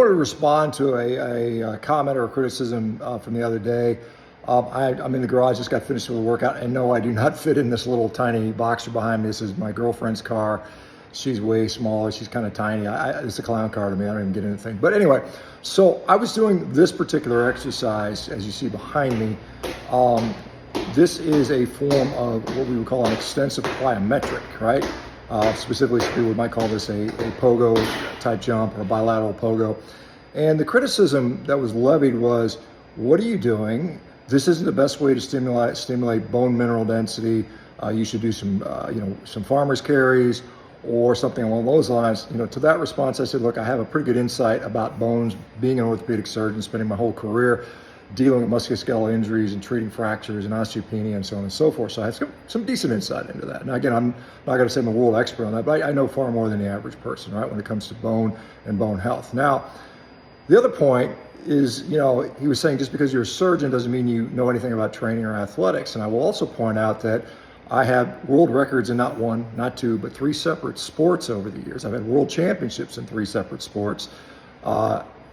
I wanted to respond to a comment or a criticism from the other day. I'm in the garage, just got finished with a workout, and no, I do not fit in this little tiny boxer behind me. This is my girlfriend's car. She's way smaller. She's kind of tiny. It's a clown car to me. I don't even get anything. But anyway, so I was doing this particular exercise, as you see behind me. This is a form of what we would call an extensive plyometric, right? Specifically, people might call this a pogo type jump or a bilateral pogo. And the criticism that was levied was, what are you doing? This isn't the best way to stimulate bone mineral density. You should do some farmer's carries or something along those lines. To that response, I said, look, I have a pretty good insight about bones, being an orthopedic surgeon, spending my whole career dealing with musculoskeletal injuries and treating fractures and osteopenia and so on and so forth. So I have some decent insight into that. Now, again, I'm not going to say I'm a world expert on that, but I know far more than the average person, right, when it comes to bone and bone health. Now, the other point is, he was saying just because you're a surgeon doesn't mean you know anything about training or athletics. And I will also point out that I have world records in not one, not two, but three separate sports over the years. I've had world championships in three separate sports.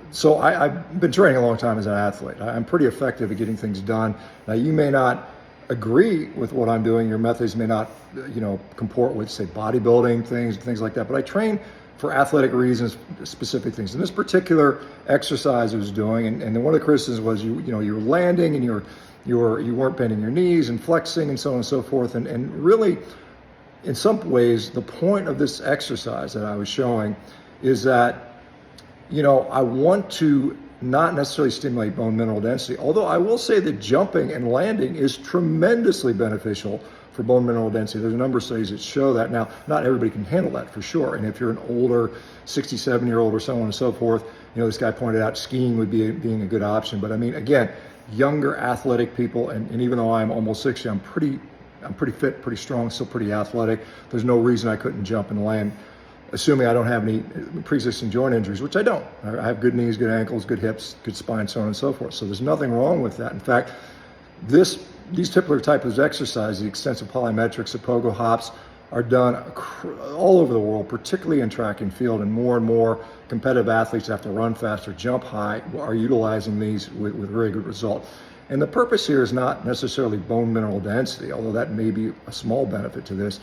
So I've been training a long time as an athlete. I'm pretty effective at getting things done. Now, you may not agree with what I'm doing. Your methods may not, comport with, say, bodybuilding things like that. But I train for athletic reasons, specific things. In this particular exercise I was doing, and then one of the criticisms was you were landing and you weren't bending your knees and flexing and so on and so forth. And really, in some ways, the point of this exercise that I was showing is that I want to not necessarily stimulate bone mineral density, although I will say that jumping and landing is tremendously beneficial for bone mineral density. There's a number of studies that show that. Now, not everybody can handle that for sure. And if you're an older 67-year-old or so on and so forth, this guy pointed out skiing would be being a good option. But I mean, again, younger athletic people, and even though I'm almost 60, I'm pretty fit, pretty strong, still pretty athletic. There's no reason I couldn't jump and land, assuming I don't have any pre-existing joint injuries, which I don't. I have good knees, good ankles, good hips, good spine, so on and so forth. So there's nothing wrong with that. In fact, these particular types of exercise, the extensive plyometrics, the pogo hops, are done all over the world, particularly in track and field, and more competitive athletes have to run faster, jump high, are utilizing these with very good result. And the purpose here is not necessarily bone mineral density, although that may be a small benefit to this.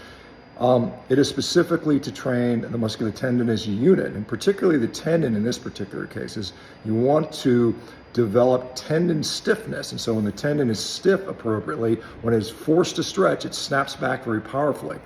It is specifically to train the muscular tendon as a unit, and particularly the tendon in this particular case is you want to develop tendon stiffness. And so when the tendon is stiff appropriately, when it's forced to stretch, it snaps back very powerfully.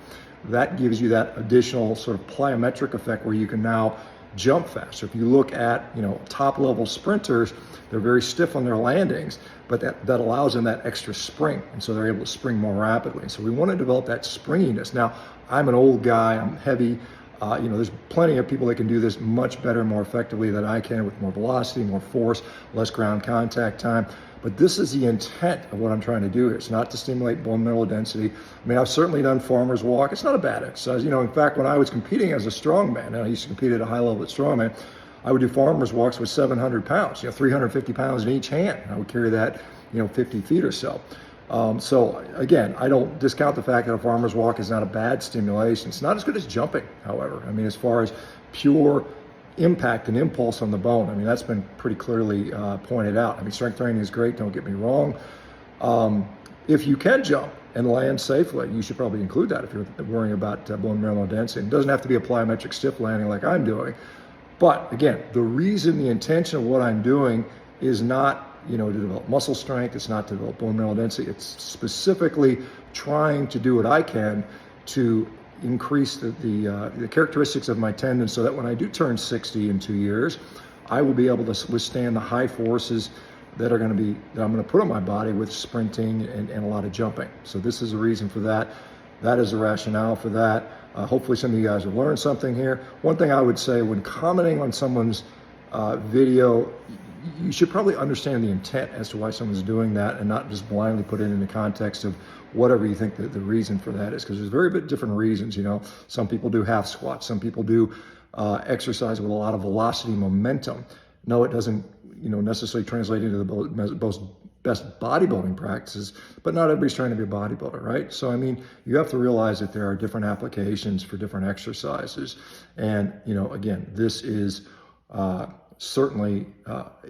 That gives you that additional sort of plyometric effect where you can now jump faster. If you look at, top level sprinters, they're very stiff on their landings, but that allows them that extra spring. And so they're able to spring more rapidly. So we want to develop that springiness. Now, I'm an old guy, I'm heavy. There's plenty of people that can do this much better, more effectively than I can, with more velocity, more force, less ground contact time. But this is the intent of what I'm trying to do here. It's not to stimulate bone mineral density. I mean, I've certainly done farmer's walk. It's not a bad exercise. In fact, when I was competing as a strongman, and I used to compete at a high level at strongman, I would do farmer's walks with 700 pounds, 350 pounds in each hand. I would carry that, 50 feet or so. So again, I don't discount the fact that a farmer's walk is not a bad stimulation. It's not as good as jumping, however. I mean, as far as pure impact and impulse on the bone, I mean, that's been pretty clearly pointed out. I mean, strength training is great, don't get me wrong. If you can jump and land safely, you should probably include that if you're worrying about bone mineral density. It doesn't have to be a plyometric stiff landing like I'm doing. But again, the intention of what I'm doing is not to develop muscle strength. It's not to develop bone mineral density. It's specifically trying to do what I can to increase the characteristics of my tendon so that when I do turn 60 in 2 years, I will be able to withstand the high forces that I'm going to put on my body with sprinting and a lot of jumping. So this is the reason for that. That is the rationale for that. Hopefully some of you guys have learned something here. One thing I would say when commenting on someone's video, you should probably understand the intent as to why someone's doing that and not just blindly put it in the context of whatever you think that the reason for that is, because there's very different reasons. Some people do half squats, some people do exercise with a lot of velocity momentum. No, it doesn't necessarily translate into the best bodybuilding practices, but not everybody's trying to be a bodybuilder, right? So I mean, you have to realize that there are different applications for different exercises. And again, this is certainly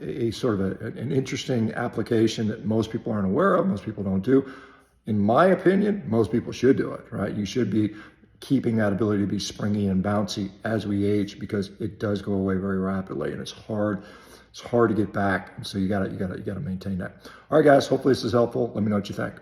a sort of an interesting application that most people aren't aware of, most people don't do. In my opinion, most people should do it, right? You should be keeping that ability to be springy and bouncy as we age, because it does go away very rapidly, and it's hard to get back. So you gotta maintain that. All right, guys, hopefully this is helpful. Let me know what you think.